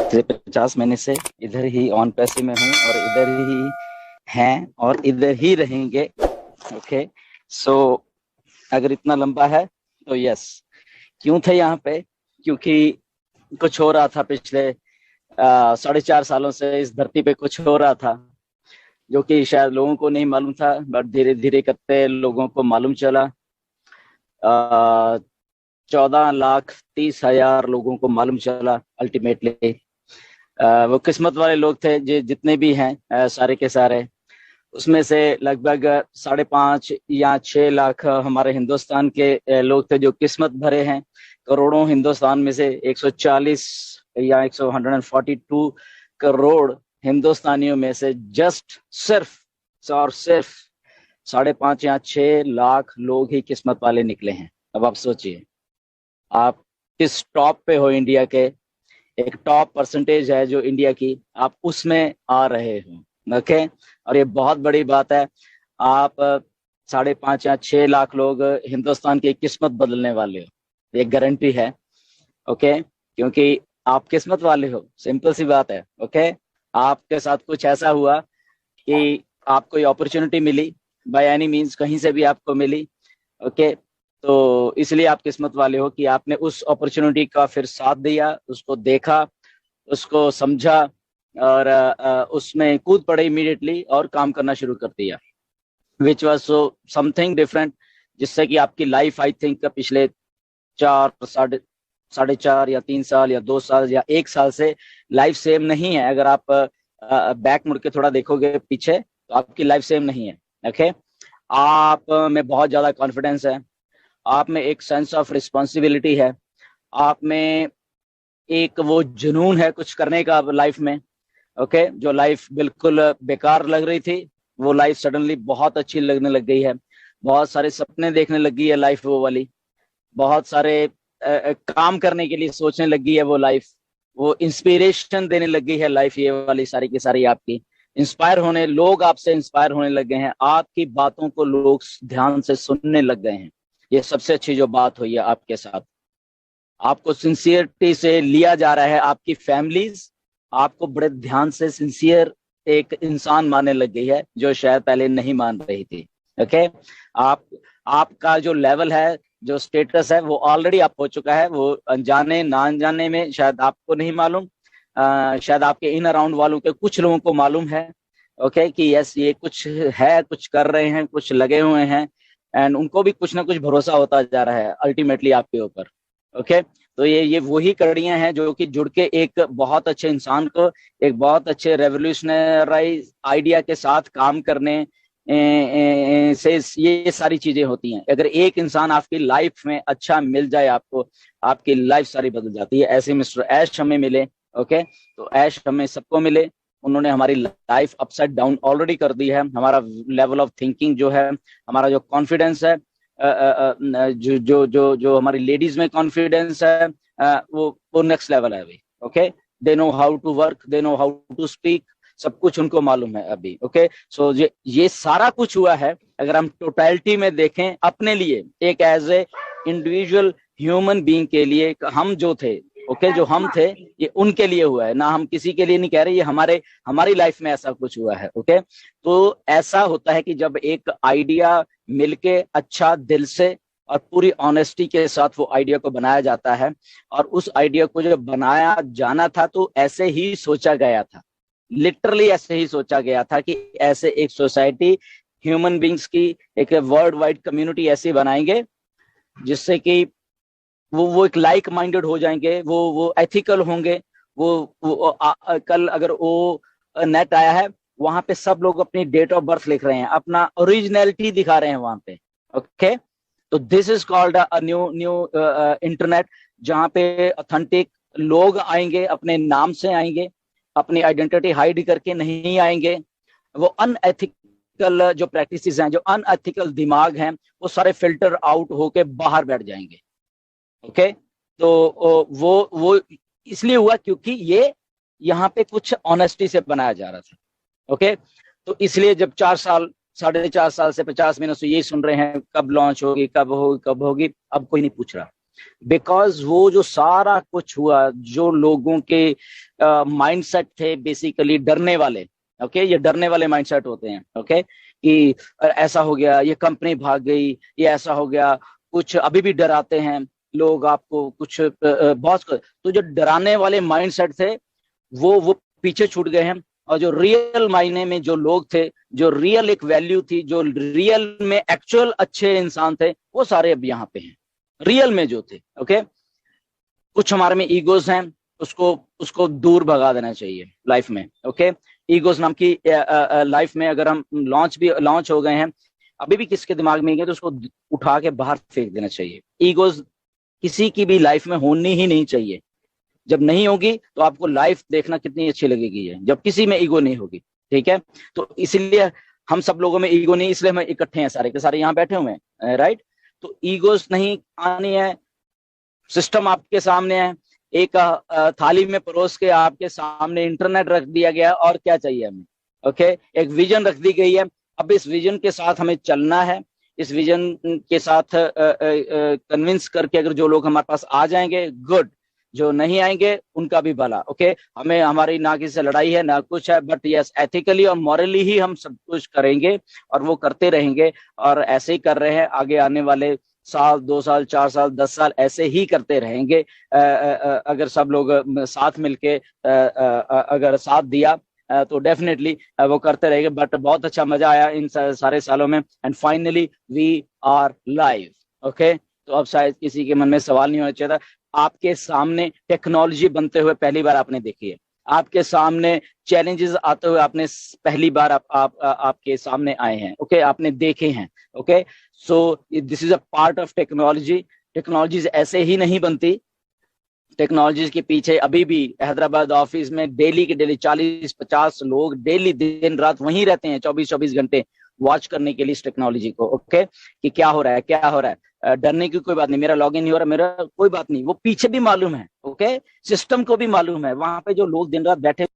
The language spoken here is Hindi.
पिछले 50 महीने से इधर ही ऑन पैसे में हूँ और इधर ही हैं और इधर ही रहेंगे। ओके, सो अगर इतना लंबा है तो यस। क्यों थे यहाँ पे? क्योंकि कुछ हो रहा था पिछले 4.5 सालों से इस धरती पे कुछ हो रहा था जो कि शायद लोगों को नहीं मालूम था, बट धीरे धीरे करते लोगों को मालूम चला। 14,30,000 लोगों को मालूम चला अल्टीमेटली। वो किस्मत वाले लोग थे जितने भी हैं, सारे के सारे। उसमें से लगभग 5.5 या 6 लाख हमारे हिंदुस्तान के लोग थे जो किस्मत भरे हैं। करोड़ों हिंदुस्तान में से 140 या 142 करोड़ हिंदुस्तानियों में से जस्ट सिर्फ और सिर्फ 5.5 या 6 लाख लोग ही किस्मत वाले निकले हैं। अब आप सोचिए, आप किस टॉप पे हो इंडिया के, एक टॉप परसेंटेज है जो इंडिया की, आप उसमें आ रहे हो। ओके, और ये बहुत बड़ी बात है। आप 5.5 या 6 लाख लोग हिंदुस्तान की किस्मत बदलने वाले हो, ये गारंटी है। ओके, क्योंकि आप किस्मत वाले हो, सिंपल सी बात है। ओके, आपके साथ कुछ ऐसा हुआ कि आपको ये अपॉर्चुनिटी मिली, बाय एनी मीन्स कहीं से भी आपको मिली। ओके, तो इसलिए आप किस्मत वाले हो कि आपने उस अपॉर्चुनिटी का फिर साथ दिया, उसको देखा, उसको समझा और उसमें कूद पड़े इमीडिएटली और काम करना शुरू कर दिया, which was so something different, जिससे कि आपकी लाइफ आई थिंक पिछले 4 साढ़े 4 या 3 साल या 2 साल या 1 साल से लाइफ सेम नहीं है। अगर आप बैक मुड़ के थोड़ा देखोगे पीछे तो आपकी लाइफ सेम नहीं है। ओके, आप में बहुत ज्यादा कॉन्फिडेंस है, आप में एक सेंस ऑफ रिस्पॉन्सिबिलिटी है, आप में एक वो जुनून है कुछ करने का लाइफ में। ओके, जो लाइफ बिल्कुल बेकार लग रही थी वो लाइफ सडनली बहुत अच्छी लगने लग गई है। बहुत सारे सपने देखने लगी है लाइफ वो वाली, बहुत सारे काम करने के लिए सोचने लगी है वो लाइफ, वो इंस्पिरेशन देने लगी है लाइफ ये वाली सारी की सारी आपकी। इंस्पायर होने लोग आपसे इंस्पायर होने लग गए हैं, आपकी बातों को लोग ध्यान से सुनने लग गए हैं। ये सबसे अच्छी जो बात हुई है आपके साथ, आपको सिंसियरिटी से लिया जा रहा है। आपकी फैमिलीज आपको बड़े ध्यान से सिंसियर एक इंसान मानने लग गई है जो शायद पहले नहीं मान रही थी। ओके, आप आपका जो लेवल है, जो स्टेटस है, वो ऑलरेडी आप हो चुका है। वो अनजाने ना अनजाने में शायद आपको नहीं मालूम, शायद आपके इन अराउंड वालों के कुछ लोगों को मालूम है। ओके, कि यस ये कुछ है, कुछ कर रहे हैं, कुछ लगे हुए हैं, एंड उनको भी कुछ ना कुछ भरोसा होता जा रहा है अल्टीमेटली आपके ऊपर। ओके, तो ये वही कड़ियां हैं जो कि जुड़ के एक बहुत अच्छे इंसान को एक बहुत अच्छे रेवोल्यूशनरी आइडिया के साथ काम करने से ये सारी चीजें होती हैं। अगर एक इंसान आपकी लाइफ में अच्छा मिल जाए आपको, आपकी लाइफ सारी बदल जाती है। ऐसे मिस्टर ऐश हमें मिले। ओके, तो ऐश हमें सबको मिले, उन्होंने हमारी लाइफ अपसाइड डाउन ऑलरेडी कर दी है। हमारा लेवल ऑफ थिंकिंग जो है, हमारा जो कॉन्फिडेंस है, जो जो जो जो हमारी लेडीज में कॉन्फिडेंस है, वो नेक्स्ट लेवल है अभी। Okay, they know how to work, they know how to speak, सब कुछ उनको मालूम है अभी। ओके, सो ये सारा कुछ हुआ है अगर हम टोटलिटी में देखें अपने लिए, एक as a individual human being के लिए हम जो थे। ओके, जो हम थे ये उनके लिए हुआ है ना, हम किसी के लिए नहीं कह रहे, ये हमारी लाइफ में ऐसा कुछ हुआ है। ओके, तो ऐसा होता है कि जब एक आइडिया मिलके अच्छा दिल से और पूरी ऑनेस्टी के साथ वो आइडिया को बनाया जाता है, और उस आइडिया को जब बनाया जाना था तो ऐसे ही सोचा गया था, लिटरली ऐसे ही सोचा गया था कि ऐसे एक सोसाइटी, ह्यूमन बींग्स की एक वर्ल्ड वाइड कम्युनिटी ऐसी बनाएंगे जिससे कि वो एक लाइक माइंडेड हो जाएंगे, वो एथिकल होंगे। कल अगर वो नेट आया है, वहां पे सब लोग अपनी डेट ऑफ बर्थ लिख रहे हैं, अपना ओरिजिनलिटी दिखा रहे हैं वहां पे। ओके, तो this is called a new new internet, जहां पे ऑथेंटिक लोग आएंगे, अपने नाम से आएंगे, अपनी आइडेंटिटी हाइड करके नहीं आएंगे। वो अनएथिकल जो प्रैक्टिसेस हैं, जो अनएथिकल दिमाग हैं, वो सारे फिल्टर आउट होके बाहर बैठ जाएंगे। ओके, तो वो इसलिए हुआ क्योंकि ये यहाँ पे कुछ ऑनेस्टी से बनाया जा रहा था। ओके, तो इसलिए जब 4 साल 4.5 साल से 50 महीनों से यही सुन रहे हैं कब लॉन्च होगी, कब होगी, कब होगी, अब कोई नहीं पूछ रहा। बिकॉज वो जो सारा कुछ हुआ, जो लोगों के माइंडसेट थे बेसिकली डरने वाले, ओके, ये डरने वाले माइंडसेट होते हैं, ओके, कि ऐसा हो गया, ये कंपनी भाग गई, ये ऐसा हो गया, कुछ अभी भी डराते हैं लोग आपको, कुछ बहुत, तो जो डराने वाले माइंडसेट थे वो पीछे छूट गए हैं। और जो रियल मायने में जो लोग थे, जो रियल एक वैल्यू थी, जो रियल में एक्चुअल अच्छे इंसान थे, वो सारे अब यहाँ पे हैं, रियल में जो थे, ओके। कुछ हमारे में ईगोज हैं, उसको उसको दूर भगा देना चाहिए लाइफ में, ओके। ईगोज नाम की लाइफ में अगर हम लॉन्च हो गए हैं, अभी भी किसके दिमाग में है तो उसको उठा के बाहर फेंक देना चाहिए। ईगोज किसी की भी लाइफ में होनी ही नहीं चाहिए। जब नहीं होगी तो आपको लाइफ देखना कितनी अच्छी लगेगी है, जब किसी में ईगो नहीं होगी, ठीक है। तो इसीलिए हम सब लोगों में ईगो नहीं, इसलिए हम इकट्ठे हैं, सारे के सारे यहाँ बैठे हुए हैं, राइट। तो ईगोस नहीं आनी है। सिस्टम आपके सामने है, एक थाली में परोस के आपके सामने इंटरनेट रख दिया गया, और क्या चाहिए हमें, ओके। एक विजन रख दी गई है, अब इस विजन के साथ हमें चलना है। इस विजन के साथ कन्विंस करके अगर जो लोग हमारे पास आ जाएंगे, गुड, जो नहीं आएंगे उनका भी भला, ओके। हमें, हमारी ना किसी से लड़ाई है ना कुछ है, बट यस, एथिकली और मॉरली ही हम सब कुछ करेंगे और वो करते रहेंगे, और ऐसे ही कर रहे हैं। आगे आने वाले साल, 2 साल, 4 साल, 10 साल ऐसे ही करते रहेंगे। अगर सब लोग साथ मिलके अगर साथ दिया तो डेफिनेटली वो करते रहेंगे। बट बहुत अच्छा मजा आया इन सारे सालों में, and finally we are live, okay. तो अब शायद किसी के मन में सवाल नहीं होना चाहिए था। आपके सामने टेक्नोलॉजी बनते हुए पहली बार आपने देखी है, आपके सामने चैलेंजेस आते हुए आपने पहली बार आपके सामने आए हैं, ओके, आपने देखे हैं, okay. So this is a part of technology. Technologies ऐसे ही नहीं बनती। टेक्नोलॉजीज के पीछे अभी भी हैदराबाद ऑफिस में डेली के डेली 40-50 लोग डेली दिन रात वहीं रहते हैं, 24-24 घंटे वॉच करने के लिए इस टेक्नोलॉजी को, ओके, कि क्या हो रहा है, क्या हो रहा है। डरने की कोई बात नहीं, मेरा लॉगिन नहीं हो रहा, मेरा कोई बात नहीं, वो पीछे भी मालूम है, ओके। सिस्टम को भी मालूम है, वहां पे जो लोग दिन रात बैठे